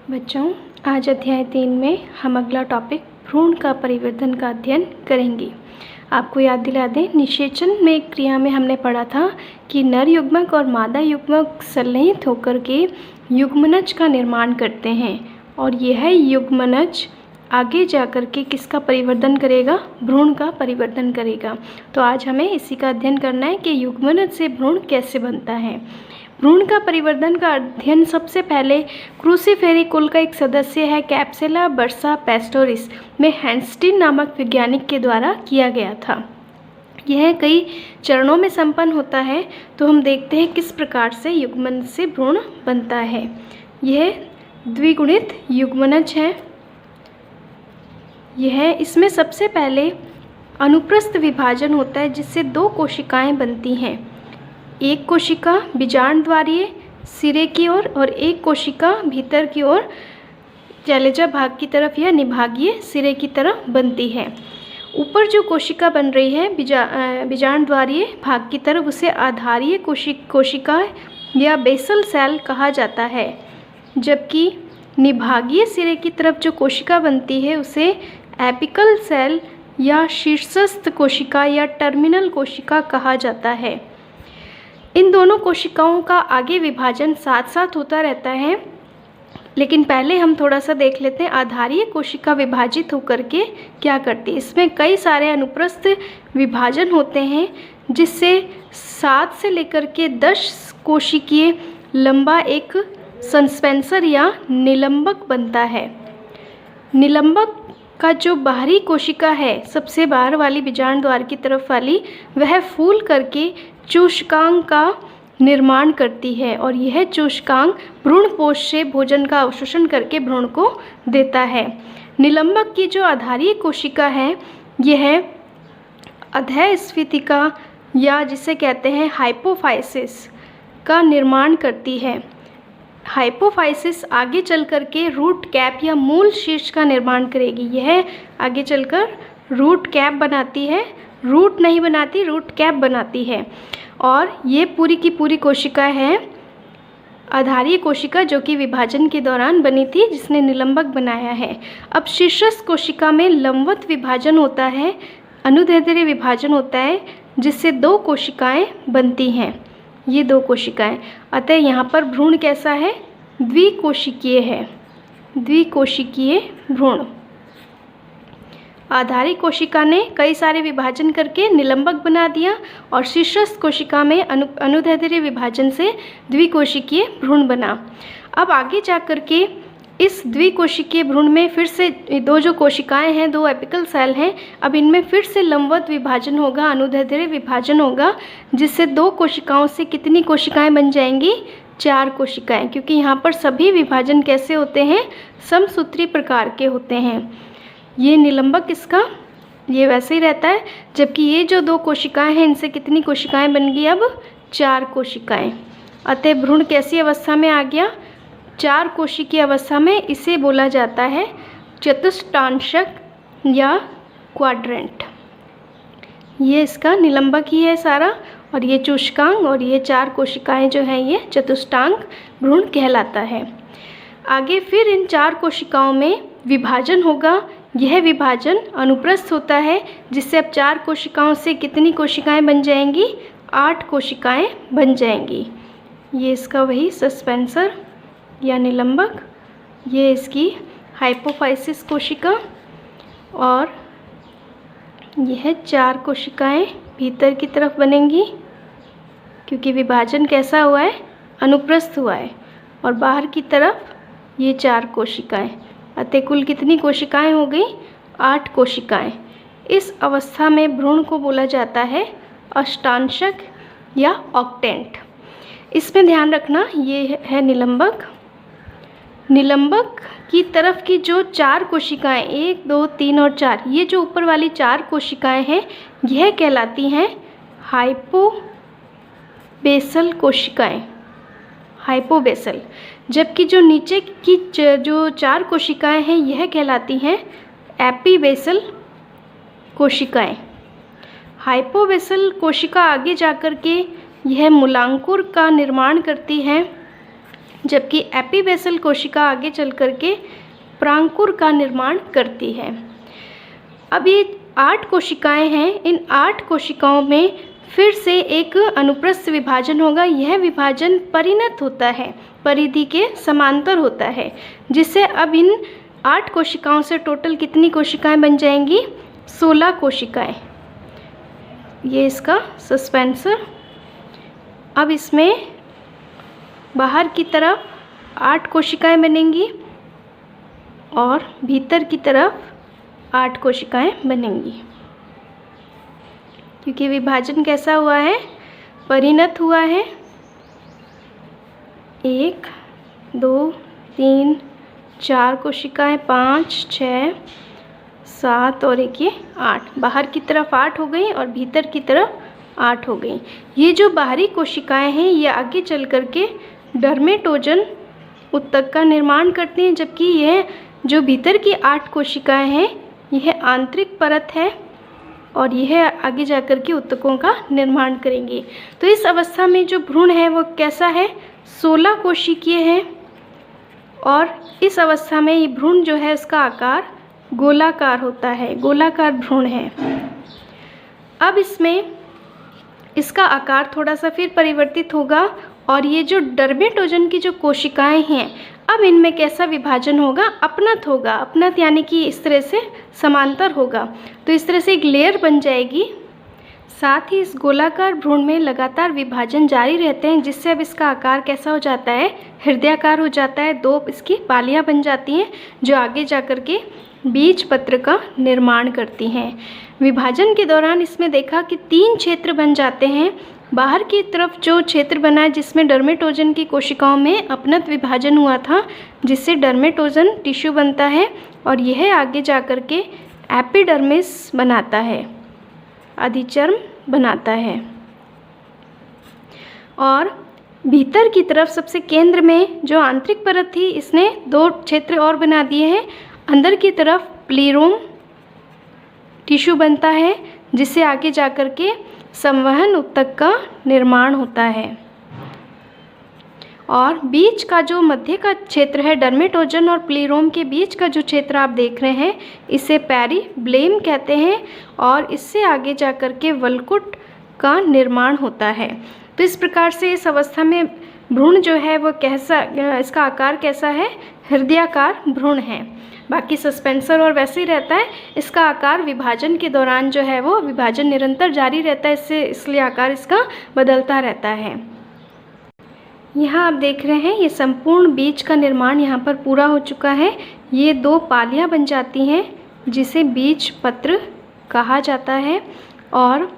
बच्चों, आज अध्याय 3 में हम अगला टॉपिक भ्रूण का परिवर्धन का अध्ययन करेंगे। आपको याद दिला दें, निषेचन में क्रिया में हमने पढ़ा था कि नर युग्मक और मादा युग्मक संलयित होकर के युग्मनज का निर्माण करते हैं और यह युग्मनज आगे जाकर के किसका परिवर्धन करेगा? भ्रूण का परिवर्धन करेगा। तो आज हमें इसी का अध्ययन करना है कि युग्मनज से भ्रूण कैसे बनता है। भ्रूण का परिवर्धन का अध्ययन सबसे पहले क्रूसीफेरी कुल का एक सदस्य है कैप्सुला बर्सा पैस्टोरिस में हैंस्टीन नामक वैज्ञानिक के द्वारा किया गया था। यह कई चरणों में संपन्न होता है। तो हम देखते हैं किस प्रकार से युग्मनज से भ्रूण बनता है। यह द्विगुणित युग्मनज है। इसमें सबसे पहले अनुप्रस्थ विभाजन होता है जिससे दो कोशिकाएं बनती हैं। एक कोशिका बीजांडद्वारीय सिरे की ओर और एक कोशिका भीतर की ओर जैलेजा भाग की तरफ या निभागीय सिरे की तरफ बनती है। ऊपर जो कोशिका बन रही है बीजांडद्वारीय भाग की तरफ, उसे आधारीय कोशिका या बेसल सेल कहा जाता है, जबकि निभागीय सिरे की तरफ जो कोशिका बनती है उसे एपिकल सेल या शीर्षस्थ कोशिका या टर्मिनल कोशिका कहा जाता है। इन दोनों कोशिकाओं का आगे विभाजन साथ साथ होता रहता है, लेकिन पहले हम थोड़ा सा देख लेते हैं आधारीय कोशिका विभाजित होकर के क्या करती है। इसमें कई सारे अनुप्रस्थ विभाजन होते हैं जिससे 7 से लेकर के 10 कोशिकीय लंबा एक सस्पेंसर या निलंबक बनता है। निलंबक का जो बाहरी कोशिका है, सबसे बाहर वाली बीजांड द्वार की तरफ वाली, वह फूल करके चूषकांग का निर्माण करती है और यह चूषकांग भ्रूणपोष से भोजन का अवशोषण करके भ्रूण को देता है। निलंबक की जो आधारीय कोशिका है, यह अधःस्फीतिका या जिसे कहते हैं हाइपोफाइसिस का निर्माण करती है। हाइपोफाइसिस आगे चल कर के रूट कैप या मूल शीर्ष का निर्माण करेगी। यह आगे चलकर रूट कैप बनाती है, रूट नहीं बनाती, रूट कैप बनाती है। और ये पूरी की पूरी कोशिका है आधारीय कोशिका, जो कि विभाजन के दौरान बनी थी, जिसने निलंबक बनाया है। अब शीर्षस्थ कोशिका में लंबवत विभाजन होता है, अनुदैर्ध्य विभाजन होता है, जिससे दो कोशिकाएं बनती हैं। ये दो कोशिकाएं, अतः यहाँ पर भ्रूण कैसा है? द्विकोशिकीय है। द्विकोशिकीय भ्रूण। आधारी कोशिका ने कई सारे विभाजन करके निलंबक बना दिया और शीर्षस्थ कोशिका में अनुदैर्ध्य विभाजन से द्विकोशिकीय भ्रूण बना। अब आगे जा कर के इस द्विकोशिकीय भ्रूण में फिर से दो जो कोशिकाएं हैं, दो एपिकल सेल हैं, अब इनमें फिर से लंबवत विभाजन होगा, अनुदैर्ध्य विभाजन होगा, जिससे दो कोशिकाओं से कितनी कोशिकाएं बन जाएंगी? 4 कोशिकाएं, क्योंकि यहाँ पर सभी विभाजन कैसे होते हैं? समसूत्री प्रकार के होते हैं। ये निलंबक इसका ये वैसे ही रहता है, जबकि ये जो दो कोशिकाएं हैं, इनसे कितनी कोशिकाएं बन गई? अब 4 कोशिकाएं। अतः भ्रूण कैसी अवस्था में आ गया? 4 कोशिकीय अवस्था में। इसे बोला जाता है चतुष्टांशक या क्वाड्रेंट। ये इसका निलंबक ही है सारा, और ये चूषकांग और ये 4 कोशिकाएं जो हैं, ये चतुष्टांग भ्रूण कहलाता है। आगे फिर इन 4 कोशिकाओं में विभाजन होगा। यह विभाजन अनुप्रस्थ होता है, जिससे अब 4 कोशिकाओं से कितनी कोशिकाएं बन जाएंगी? 8 कोशिकाएं बन जाएंगी। ये इसका वही सस्पेंसर या निलंबक, ये इसकी हाइपोफाइसिस कोशिका, और यह 4 कोशिकाएं भीतर की तरफ बनेंगी, क्योंकि विभाजन कैसा हुआ है? अनुप्रस्थ हुआ है। और बाहर की तरफ ये 4 कोशिकाएं। अतः कुल कितनी कोशिकाएं हो गई? 8 कोशिकाएं। इस अवस्था में भ्रूण को बोला जाता है अष्टांशक या ऑक्टेंट। इसमें ध्यान रखना, ये है निलंबक। निलंबक की तरफ की जो 4 कोशिकाएं, 1, 2, 3 और 4, ये जो ऊपर वाली 4 कोशिकाएं हैं, यह कहलाती हैं हाइपोबेसल कोशिकाएं। हाइपोबेसल। जबकि जो नीचे की जो 4 कोशिकाएं हैं, यह कहलाती हैं एपीबेसल कोशिकाएं। हाइपोबेसल कोशिका आगे जाकर के यह मूलांकुर का निर्माण करती है, जबकि एपीबेसल कोशिका आगे चल करके प्रांकुर का निर्माण करती है। अब ये 8 कोशिकाएं हैं। इन 8 कोशिकाओं में फिर से एक अनुप्रस्थ विभाजन होगा। यह विभाजन परिणत होता है, परिधि के समांतर होता है, जिससे अब इन 8 कोशिकाओं से टोटल कितनी कोशिकाएं बन जाएंगी? 16 कोशिकाएं। ये इसका सस्पेंसर। अब इसमें बाहर की तरफ 8 कोशिकाएं बनेंगी और भीतर की तरफ 8 कोशिकाएं बनेंगी, क्योंकि विभाजन कैसा हुआ है? परिणत हुआ है। 1 2 3 4 कोशिकाएं, 5 6 7 और एक ये 8। बाहर की तरफ 8 हो गई और भीतर की तरफ 8 हो गई। ये जो बाहरी कोशिकाएं हैं ये आगे चल करके डर्मेटोजन ऊतक का निर्माण करती हैं, जबकि यह जो भीतर की 8 कोशिकाएं हैं यह आंतरिक परत है और यह आगे जाकर के ऊतकों का निर्माण करेंगी। तो इस अवस्था में जो भ्रूण है वो कैसा है? 16 कोशिकीय है और इस अवस्था में ये भ्रूण जो है इसका आकार गोलाकार होता है, गोलाकार भ्रूण है। अब इसमें इसका आकार थोड़ा सा फिर परिवर्तित होगा और ये जो डर्मेटोजन की जो कोशिकाएं हैं अब इनमें कैसा विभाजन होगा? अपनत होगा। अपनत यानी कि इस तरह से समांतर होगा, तो इस तरह से एक लेयर बन जाएगी। साथ ही इस गोलाकार भ्रूण में लगातार विभाजन जारी रहते हैं, जिससे अब इसका आकार कैसा हो जाता है? हृदयाकार हो जाता है। 2 इसकी पालियां बन जाती हैं जो आगे जाकर के बीज पत्र का निर्माण करती हैं। विभाजन के दौरान इसमें देखा कि 3 क्षेत्र बन जाते हैं। बाहर की तरफ जो क्षेत्र बना है जिसमें डर्मेटोजन की कोशिकाओं में अपनत विभाजन हुआ था, जिससे डर्मेटोजन टिश्यू बनता है और यह आगे जाकर के एपिडर्मिस बनाता है, अधिचर्म बनाता है। और भीतर की तरफ सबसे केंद्र में जो आंतरिक परत थी इसने 2 क्षेत्र और बना दिए हैं। अंदर की तरफ प्लीरोम टिश्यू बनता है, जिससे आगे जाकर के संवहन ऊतक का निर्माण होता है। और बीच का जो मध्य का क्षेत्र है, डर्मेटोजन और प्लीरोम के बीच का जो क्षेत्र आप देख रहे हैं, इसे पेरिब्लेम कहते हैं और इससे आगे जाकर के वल्कुट का निर्माण होता है। तो इस प्रकार से इस अवस्था में भ्रूण जो है वो कैसा, इसका आकार कैसा है? हृदयाकार भ्रूण है। बाकी सस्पेंसर और वैसे ही रहता है। इसका आकार विभाजन के दौरान जो है वो विभाजन निरंतर जारी रहता है, इसलिए आकार इसका बदलता रहता है। यहाँ आप देख रहे हैं ये संपूर्ण बीज का निर्माण यहाँ पर पूरा हो चुका है। ये 2 पालियाँ बन जाती हैं जिसे बीज पत्र कहा जाता है। और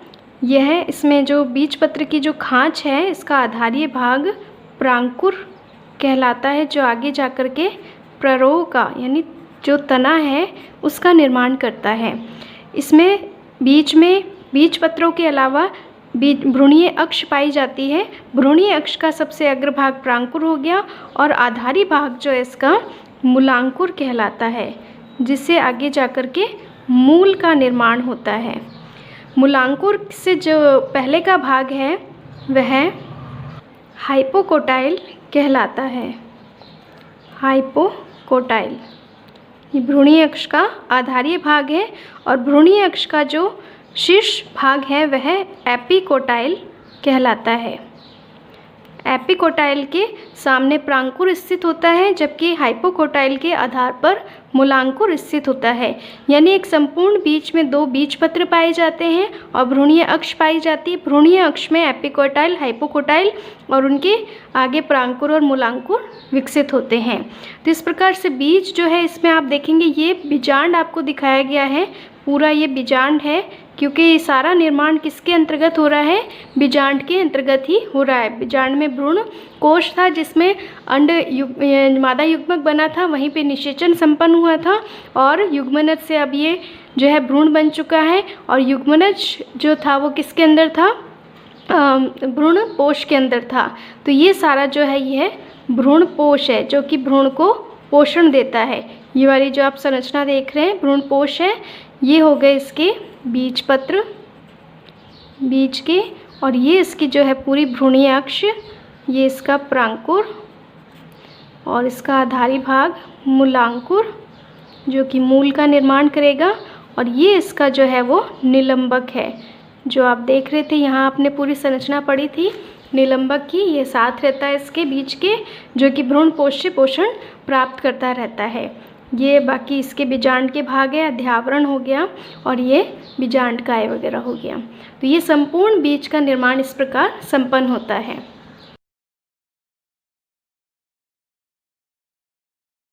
यह इसमें जो बीज पत्र की जो खाँच है इसका आधारीय भाग प्रांकुर कहलाता है, जो आगे जाकर के प्ररोह का यानी जो तना है उसका निर्माण करता है। इसमें बीज में बीज पत्रों के अलावा भ्रूणीय अक्ष पाई जाती है। भ्रूणीय अक्ष का सबसे अग्रभाग प्रांकुर हो गया और आधारी भाग जो है इसका मूलांकुर कहलाता है, जिससे आगे जाकर के मूल का निर्माण होता है। मूलांकुर से जो पहले का भाग है वह हाइपोकोटाइल कहलाता है। हाइपोकोटाइल ये भ्रूणीय अक्ष का आधारीय भाग है और भ्रूणीय अक्ष का जो शीर्ष भाग है वह एपिकोटाइल कहलाता है। एपिकोटाइल के सामने प्रांकुर स्थित होता है, जबकि हाइपोकोटाइल के आधार पर मूलांकुर स्थित होता है। यानी एक संपूर्ण बीज में 2 बीज पत्र पाए जाते हैं और भ्रूणीय अक्ष पाई जाती है। भ्रूणीय अक्ष में एपिकोटाइल, हाइपोकोटाइल और उनके आगे प्रांकुर और मूलांकुर विकसित होते हैं। तो इस प्रकार से बीज जो है इसमें आप देखेंगे ये बीजांड आपको दिखाया गया है। पूरा ये बीजांड है, क्योंकि ये सारा निर्माण किसके अंतर्गत हो रहा है? बीजांड के अंतर्गत ही हो रहा है। बीजांड में भ्रूण कोश था जिसमें अंड मादा युग्मक बना था, वहीं पे निषेचन संपन्न हुआ था और युग्मनज से अब ये जो है भ्रूण बन चुका है। और युग्मनज जो था वो किसके अंदर था? भ्रूण पोष के अंदर था। तो ये सारा जो है ये भ्रूण पोष है, जो कि भ्रूण को पोषण देता है। ये वाली जो आप संरचना देख रहे हैं भ्रूण पोष है। ये हो गए इसके बीज पत्र, बीज के, और ये इसकी जो है पूरी भ्रूणीय अक्ष, ये इसका प्रांकुर और इसका आधारी भाग मूलांकुर जो कि मूल का निर्माण करेगा, और ये इसका जो है वो निलंबक है। जो आप देख रहे थे यहाँ आपने पूरी संरचना पढ़ी थी निलंबक की, ये साथ रहता है इसके बीच के, जो कि भ्रूण पोष से पोषण प्राप्त करता रहता है। ये बाकी इसके बीजांड के भाग है, अध्यावरण हो गया, और ये बीजांड काय वगैरह हो गया। तो ये संपूर्ण बीज का निर्माण इस प्रकार संपन्न होता है।